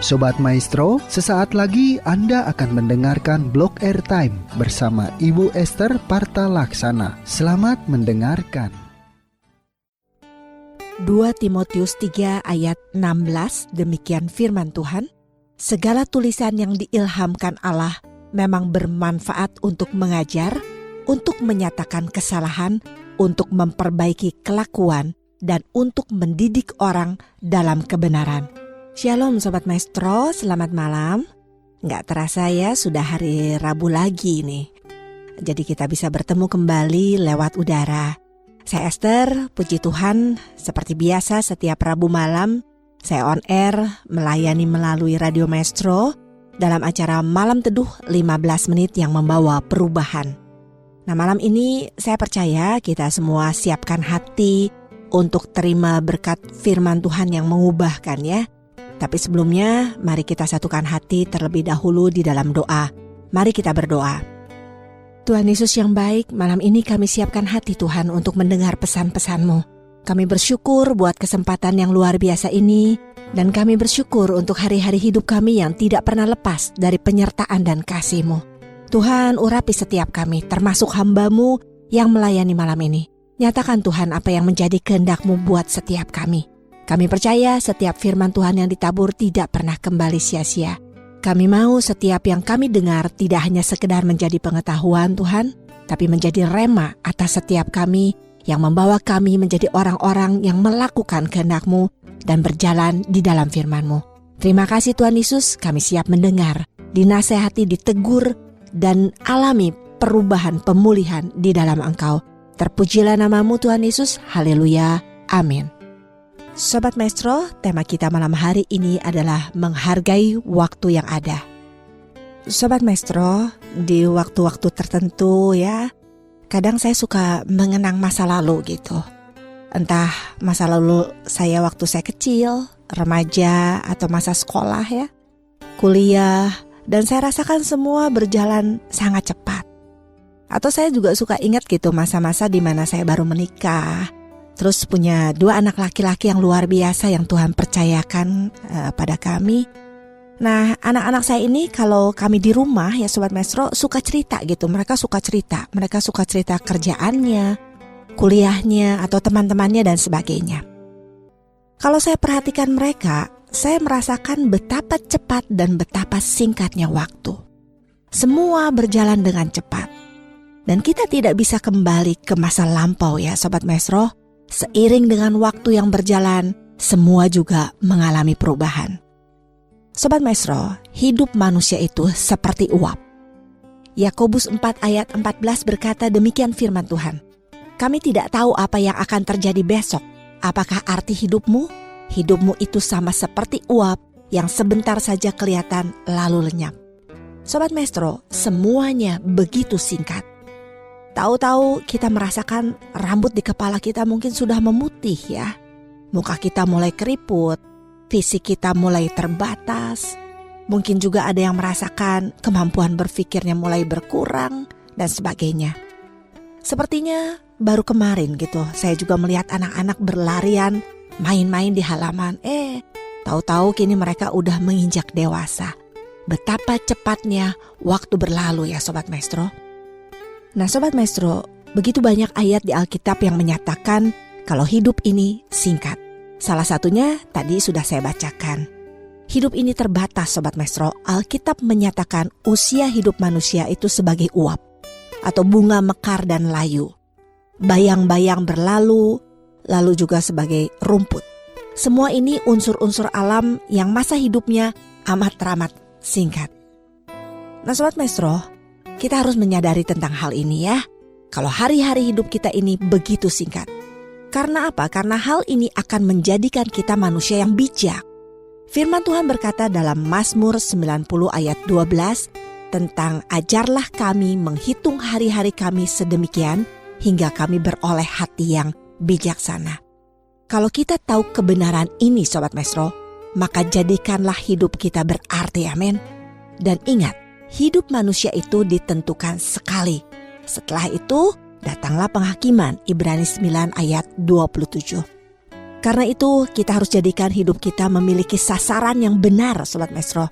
Sobat Maestro, sesaat lagi Anda akan mendengarkan Blog Airtime bersama Ibu Esther Parta Laksana. Selamat mendengarkan. 2 Timotius 3 ayat 16, demikian firman Tuhan. Segala tulisan yang diilhamkan Allah memang bermanfaat untuk mengajar, untuk menyatakan kesalahan, untuk memperbaiki kelakuan, dan untuk mendidik orang dalam kebenaran. Shalom Sobat Maestro, selamat malam. Nggak terasa ya, sudah hari Rabu lagi nih. Jadi kita bisa bertemu kembali lewat udara. Saya Esther, puji Tuhan, seperti biasa setiap Rabu malam, saya on air melayani melalui Radio Maestro dalam acara Malam Teduh 15 menit yang membawa perubahan. Nah, malam ini saya percaya kita semua siapkan hati untuk terima berkat firman Tuhan yang mengubahkan ya. Tapi sebelumnya, mari kita satukan hati terlebih dahulu di dalam doa. Mari kita berdoa. Tuhan Yesus yang baik, malam ini kami siapkan hati Tuhan untuk mendengar pesan-pesan-Mu. Kami bersyukur buat kesempatan yang luar biasa ini, dan kami bersyukur untuk hari-hari hidup kami yang tidak pernah lepas dari penyertaan dan kasih-Mu. Tuhan, urapi setiap kami, termasuk hamba-Mu yang melayani malam ini. Nyatakan Tuhan apa yang menjadi kehendak-Mu buat setiap kami. Kami percaya setiap firman Tuhan yang ditabur tidak pernah kembali sia-sia. Kami mau setiap yang kami dengar tidak hanya sekedar menjadi pengetahuan Tuhan, tapi menjadi rema atas setiap kami yang membawa kami menjadi orang-orang yang melakukan kehendak-Mu dan berjalan di dalam firman-Mu. Terima kasih Tuhan Yesus, kami siap mendengar, dinasehati, ditegur, dan alami perubahan pemulihan di dalam Engkau. Terpujilah nama-Mu Tuhan Yesus, haleluya, amin. Sobat Maestro, tema kita malam hari ini adalah menghargai waktu yang ada. Sobat Maestro, di waktu-waktu tertentu ya, kadang saya suka mengenang masa lalu gitu. Entah masa lalu saya waktu saya kecil, remaja, atau masa sekolah ya, kuliah, dan saya rasakan semua berjalan sangat cepat. Atau saya juga suka ingat gitu masa-masa di mana saya baru menikah, terus punya 2 anak laki-laki yang luar biasa yang Tuhan percayakan pada kami. Nah, anak-anak saya ini kalau kami di rumah ya Sobat Maestro suka cerita gitu. Mereka suka cerita kerjaannya, kuliahnya, atau teman-temannya dan sebagainya. Kalau saya perhatikan mereka, saya merasakan betapa cepat dan betapa singkatnya waktu. Semua berjalan dengan cepat. Dan kita tidak bisa kembali ke masa lampau ya Sobat Maestro. Seiring dengan waktu yang berjalan, semua juga mengalami perubahan. Sobat Maestro, hidup manusia itu seperti uap. Yakobus 4 ayat 14 berkata demikian firman Tuhan. Kami tidak tahu apa yang akan terjadi besok. Apakah arti hidupmu? Hidupmu itu sama seperti uap yang sebentar saja kelihatan lalu lenyap. Sobat Maestro, semuanya begitu singkat. Tahu-tahu kita merasakan rambut di kepala kita mungkin sudah memutih ya. Muka kita mulai keriput, fisik kita mulai terbatas. Mungkin juga ada yang merasakan kemampuan berpikirnya mulai berkurang dan sebagainya. Sepertinya baru kemarin gitu, saya juga melihat anak-anak berlarian, main-main di halaman. Tahu-tahu kini mereka udah menginjak dewasa. Betapa cepatnya waktu berlalu ya Sobat Maestro. Nah Sobat Maestro, begitu banyak ayat di Alkitab yang menyatakan kalau hidup ini singkat. Salah satunya tadi sudah saya bacakan. Hidup ini terbatas Sobat Maestro. Alkitab menyatakan usia hidup manusia itu sebagai uap atau bunga mekar dan layu. Bayang-bayang berlalu, lalu juga sebagai rumput. Semua ini unsur-unsur alam yang masa hidupnya amat-teramat singkat. Nah Sobat Maestro, kita harus menyadari tentang hal ini ya. Kalau hari-hari hidup kita ini begitu singkat. Karena apa? Karena hal ini akan menjadikan kita manusia yang bijak. Firman Tuhan berkata dalam Mazmur 90 ayat 12 tentang ajarlah kami menghitung hari-hari kami sedemikian hingga kami beroleh hati yang bijaksana. Kalau kita tahu kebenaran ini Sobat Maestro, maka jadikanlah hidup kita berarti, amin. Dan ingat, hidup manusia itu ditentukan sekali. Setelah itu datanglah penghakiman, Ibrani 9 ayat 27. Karena itu kita harus jadikan hidup kita memiliki sasaran yang benar, Sobat Maestro.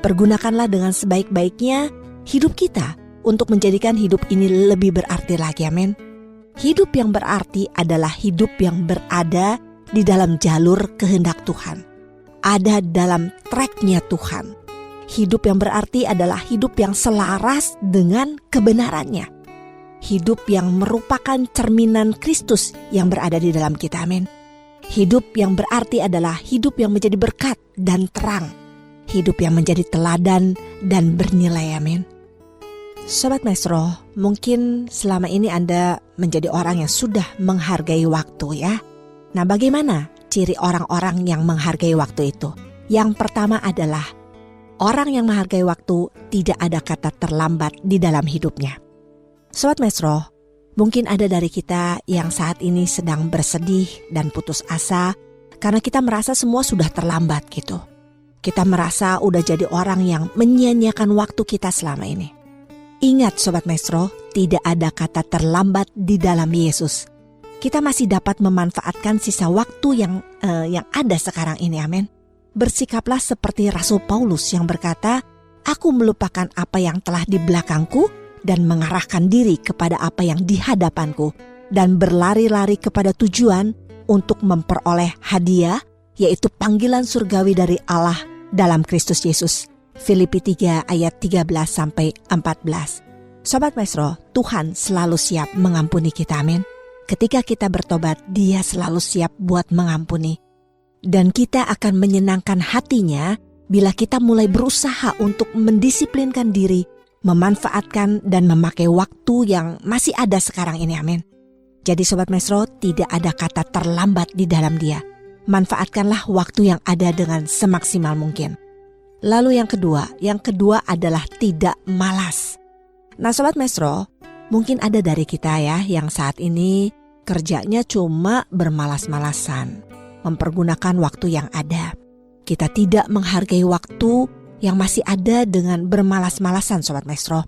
Pergunakanlah dengan sebaik-baiknya hidup kita untuk menjadikan hidup ini lebih berarti lagi, amin. Hidup yang berarti adalah hidup yang berada di dalam jalur kehendak Tuhan. Ada dalam tracknya Tuhan. Hidup yang berarti adalah hidup yang selaras dengan kebenarannya. Hidup yang merupakan cerminan Kristus yang berada di dalam kita, amin. Hidup yang berarti adalah hidup yang menjadi berkat dan terang. Hidup yang menjadi teladan dan bernilai, amin. Sobat Maestro, mungkin selama ini Anda menjadi orang yang sudah menghargai waktu ya. Nah, bagaimana ciri orang-orang yang menghargai waktu itu? Yang pertama adalah orang yang menghargai waktu tidak ada kata terlambat di dalam hidupnya. Sobat Maestro, mungkin ada dari kita yang saat ini sedang bersedih dan putus asa karena kita merasa semua sudah terlambat gitu. Kita merasa udah jadi orang yang menyia-nyiakan waktu kita selama ini. Ingat Sobat Maestro, tidak ada kata terlambat di dalam Yesus. Kita masih dapat memanfaatkan sisa waktu yang ada sekarang ini, amin. Bersikaplah seperti Rasul Paulus yang berkata, "Aku melupakan apa yang telah di belakangku dan mengarahkan diri kepada apa yang di hadapanku dan berlari-lari kepada tujuan untuk memperoleh hadiah, yaitu panggilan surgawi dari Allah dalam Kristus Yesus." Filipi 3 ayat 13-14. Sobat Maestro, Tuhan selalu siap mengampuni kita, amin. Ketika kita bertobat, Dia selalu siap buat mengampuni. Dan kita akan menyenangkan hatinya bila kita mulai berusaha untuk mendisiplinkan diri, memanfaatkan dan memakai waktu yang masih ada sekarang ini, amin. Jadi Sobat Maestro, tidak ada kata terlambat di dalam Dia. Manfaatkanlah waktu yang ada dengan semaksimal mungkin. Lalu yang kedua adalah tidak malas. Nah Sobat Maestro, mungkin ada dari kita ya yang saat ini kerjanya cuma bermalas-malasan, mempergunakan waktu yang ada. Kita tidak menghargai waktu yang masih ada dengan bermalas-malasan, Sobat Maestro.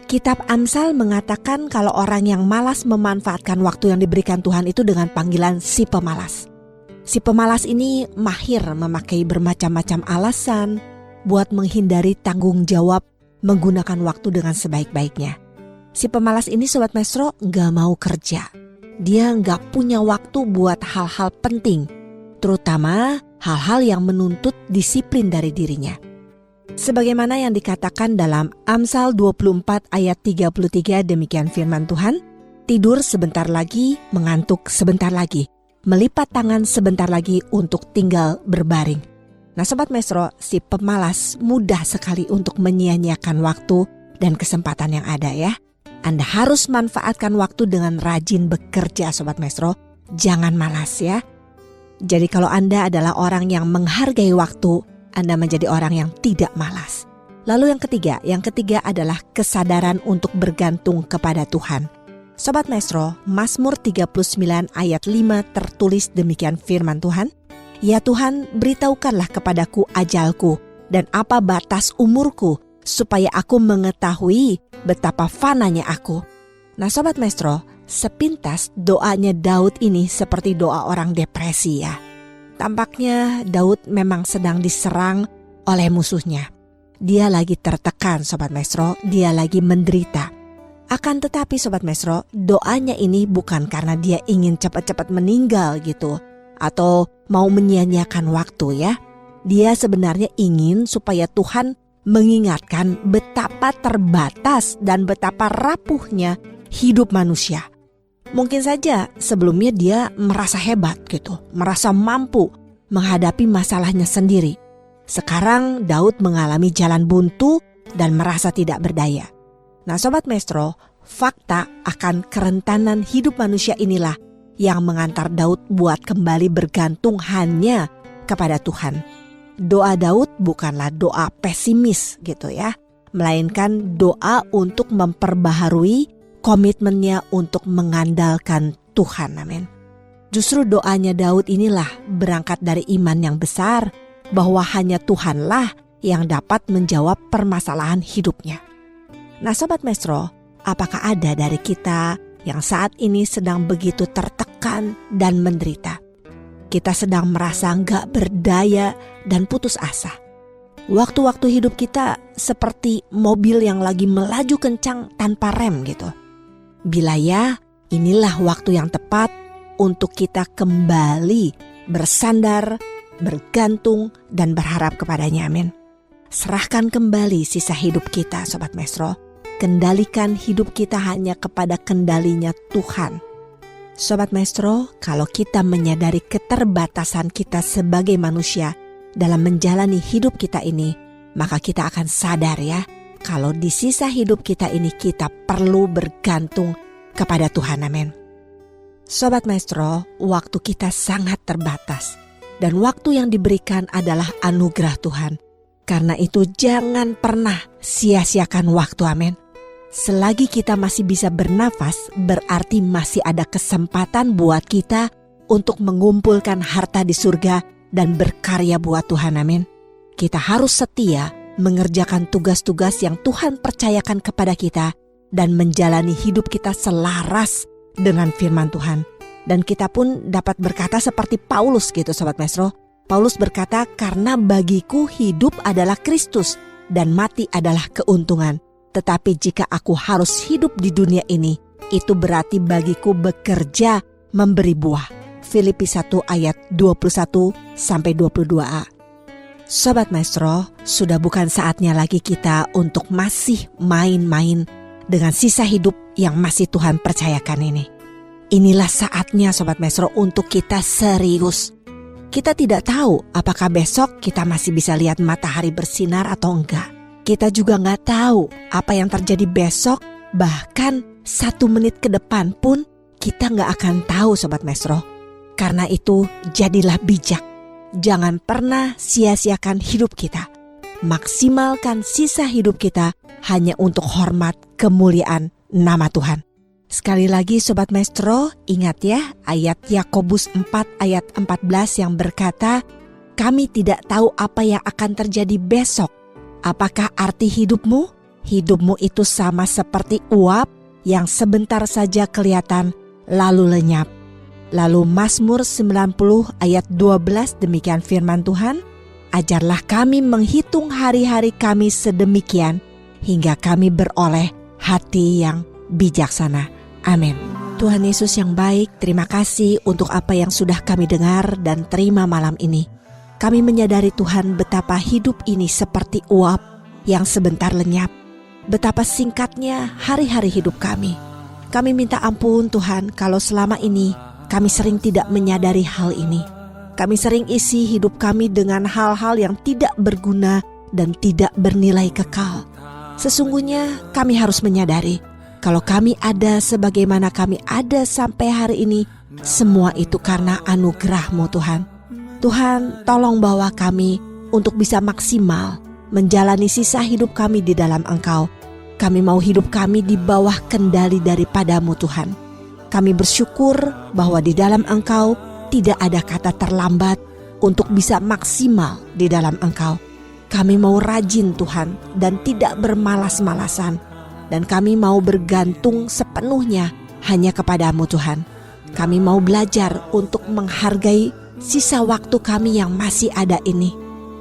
Kitab Amsal mengatakan kalau orang yang malas memanfaatkan waktu yang diberikan Tuhan itu dengan panggilan si pemalas. Si pemalas ini mahir memakai bermacam-macam alasan buat menghindari tanggung jawab menggunakan waktu dengan sebaik-baiknya. Si pemalas ini Sobat Maestro gak mau kerja. Dia gak punya waktu buat hal-hal penting, terutama hal-hal yang menuntut disiplin dari dirinya. Sebagaimana yang dikatakan dalam Amsal 24 ayat 33, demikian firman Tuhan, "Tidur sebentar lagi, mengantuk sebentar lagi, melipat tangan sebentar lagi untuk tinggal berbaring." Nah Sobat Maestro, si pemalas mudah sekali untuk menyia-nyiakan waktu dan kesempatan yang ada ya. Anda harus manfaatkan waktu dengan rajin bekerja Sobat Maestro, jangan malas ya. Jadi kalau Anda adalah orang yang menghargai waktu, Anda menjadi orang yang tidak malas. Lalu yang ketiga adalah kesadaran untuk bergantung kepada Tuhan. Sobat Maestro, Mazmur 39 ayat 5 tertulis demikian firman Tuhan, "Ya Tuhan, beritahukanlah kepadaku ajalku dan apa batas umurku, supaya aku mengetahui betapa fananya aku." Nah Sobat Maestro, sepintas doanya Daud ini seperti doa orang depresi ya. Tampaknya Daud memang sedang diserang oleh musuhnya. Dia lagi tertekan Sobat Maestro, dia lagi menderita. Akan tetapi Sobat Maestro, doanya ini bukan karena dia ingin cepat-cepat meninggal gitu, atau mau menyia-nyiakan waktu ya. Dia sebenarnya ingin supaya Tuhan mengingatkan betapa terbatas dan betapa rapuhnya hidup manusia. Mungkin saja sebelumnya dia merasa hebat gitu, merasa mampu menghadapi masalahnya sendiri. Sekarang Daud mengalami jalan buntu dan merasa tidak berdaya. Nah Sobat Maestro, fakta akan kerentanan hidup manusia inilah yang mengantar Daud buat kembali bergantung hanya kepada Tuhan. Doa Daud bukanlah doa pesimis gitu ya, melainkan doa untuk memperbaharui komitmennya untuk mengandalkan Tuhan, amin. Justru doanya Daud inilah berangkat dari iman yang besar bahwa hanya Tuhanlah yang dapat menjawab permasalahan hidupnya. Nah Sobat Maestro, apakah ada dari kita yang saat ini sedang begitu tertekan dan menderita? kita sedang merasa gak berdaya dan putus asa. Waktu-waktu hidup kita seperti mobil yang lagi melaju kencang tanpa rem gitu. Bila ya, inilah waktu yang tepat untuk kita kembali bersandar, bergantung, dan berharap kepadanya. Amin. Serahkan kembali sisa hidup kita, Sobat Maestro. Kendalikan hidup kita hanya kepada kendalinya Tuhan. Sobat Maestro, kalau kita menyadari keterbatasan kita sebagai manusia dalam menjalani hidup kita ini, maka kita akan sadar ya, kalau di sisa hidup kita ini kita perlu bergantung kepada Tuhan. Amin. Sobat Maestro, waktu kita sangat terbatas dan waktu yang diberikan adalah anugerah Tuhan. Karena itu jangan pernah sia-siakan waktu. Amin. Selagi kita masih bisa bernafas, berarti masih ada kesempatan buat kita untuk mengumpulkan harta di surga dan berkarya buat Tuhan. Amin. Kita harus setia mengerjakan tugas-tugas yang Tuhan percayakan kepada kita dan menjalani hidup kita selaras dengan firman Tuhan. Dan kita pun dapat berkata seperti Paulus gitu, Sobat Maestro. Paulus berkata, karena bagiku hidup adalah Kristus dan mati adalah keuntungan. Tetapi jika aku harus hidup di dunia ini, itu berarti bagiku bekerja memberi buah. Filipi 1 ayat 21-22a. Sobat Maestro, sudah bukan saatnya lagi kita untuk masih main-main dengan sisa hidup yang masih Tuhan percayakan ini. Inilah saatnya Sobat Maestro untuk kita serius. Kita tidak tahu apakah besok kita masih bisa lihat matahari bersinar atau enggak. Kita juga nggak tahu apa yang terjadi besok, bahkan 1 menit ke depan pun kita nggak akan tahu, Sobat Maestro. Karena itu jadilah bijak. Jangan pernah sia-siakan hidup kita. Maksimalkan sisa hidup kita hanya untuk hormat kemuliaan nama Tuhan. Sekali lagi Sobat Maestro, ingat ya ayat Yakobus 4 ayat 14 yang berkata, kami tidak tahu apa yang akan terjadi besok. Apakah arti hidupmu? Hidupmu itu sama seperti uap yang sebentar saja kelihatan lalu lenyap. Lalu Mazmur 90 ayat 12 demikian firman Tuhan, ajarlah kami menghitung hari-hari kami sedemikian hingga kami beroleh hati yang bijaksana. Amin. Tuhan Yesus yang baik, terima kasih untuk apa yang sudah kami dengar dan terima malam ini. Kami menyadari Tuhan betapa hidup ini seperti uap yang sebentar lenyap. Betapa singkatnya hari-hari hidup kami. Kami minta ampun Tuhan kalau selama ini kami sering tidak menyadari hal ini. Kami sering isi hidup kami dengan hal-hal yang tidak berguna dan tidak bernilai kekal. Sesungguhnya kami harus menyadari kalau kami ada sebagaimana kami ada sampai hari ini, semua itu karena anugerah-Mu Tuhan. Tuhan, tolong bawa kami untuk bisa maksimal menjalani sisa hidup kami di dalam Engkau. Kami mau hidup kami di bawah kendali daripada-Mu Tuhan. Kami bersyukur bahwa di dalam Engkau tidak ada kata terlambat untuk bisa maksimal di dalam Engkau. Kami mau rajin Tuhan dan tidak bermalas-malasan. Dan kami mau bergantung sepenuhnya hanya kepada-Mu Tuhan. Kami mau belajar untuk menghargai sisa waktu kami yang masih ada ini.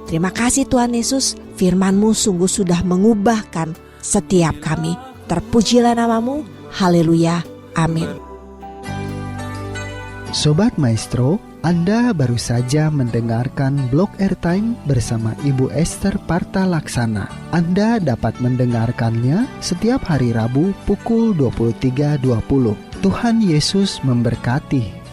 Terima kasih Tuhan Yesus, firman-Mu sungguh sudah mengubahkan setiap kami. Terpujilah nama-Mu, haleluya, amin. Sobat Maestro, Anda baru saja mendengarkan Blog Airtime bersama Ibu Esther Parta Laksana. Anda dapat mendengarkannya setiap hari Rabu pukul 23.20. Tuhan Yesus memberkati.